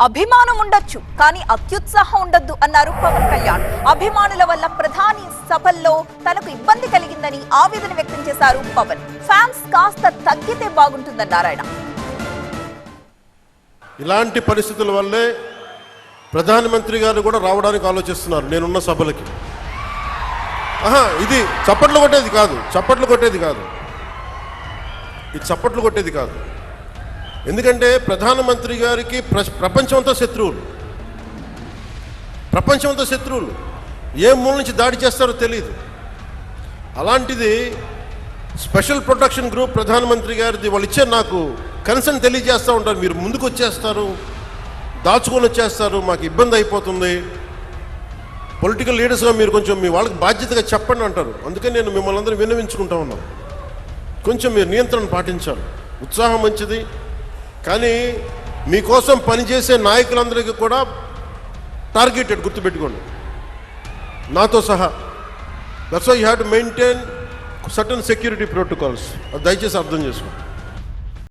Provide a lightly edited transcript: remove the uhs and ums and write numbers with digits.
అభిమానం ఉండొచ్చు కానీ అత్యుత్సాహం ఉండొద్దు అన్నారు పవన్ కళ్యాణ్. అభిమానుల వల్ల ప్రధాని సభల్లో తనకు ఇబ్బంది కలిగిందని ఆవేదన వ్యక్తం చేశారు పవన్. ఫ్యాన్స్ కాస్త తగ్గితే బాగుంటుందన్నారు ఆయన. ఇలాంటి పరిస్థితుల వల్లే ప్రధానమంత్రి గారు కూడా రావడానికి ఆలోచిస్తున్నారు నేనున్న సభలకి. ఇది చప్పట్లు కొట్టేది కాదు, ఇది చప్పట్లు కొట్టేది కాదు. ఎందుకంటే ప్రధానమంత్రి గారికి ప్రపంచమంతా శత్రువులు, ఏ మూల నుంచి దాడి చేస్తారో తెలియదు. అలాంటిది స్పెషల్ ప్రొటెక్షన్ గ్రూప్ ప్రధానమంత్రి గారిది వాళ్ళు ఇచ్చే నాకు కన్సర్న్ తెలియజేస్తూ ఉంటారు. మీరు ముందుకు వచ్చేస్తారు, దాచుకొని వచ్చేస్తారు, మాకు ఇబ్బంది అయిపోతుంది, పొలిటికల్ లీడర్స్గా మీరు కొంచెం మీ వాళ్ళకి బాధ్యతగా చెప్పండి అంటారు. అందుకని నేను మిమ్మల్ని అందరూ విన్నవించుకుంటా ఉన్నాను, కొంచెం మీరు నియంత్రణ పాటించాలి. ఉత్సాహం మంచిది, కానీ మీకోసం పనిచేసే నాయకులందరికీ కూడా టార్గెటెడ్, గుర్తుపెట్టుకోండి, నాతో సహా. That's why you have to maintain certain security protocols. అది దయచేసి అర్థం చేసుకోండి.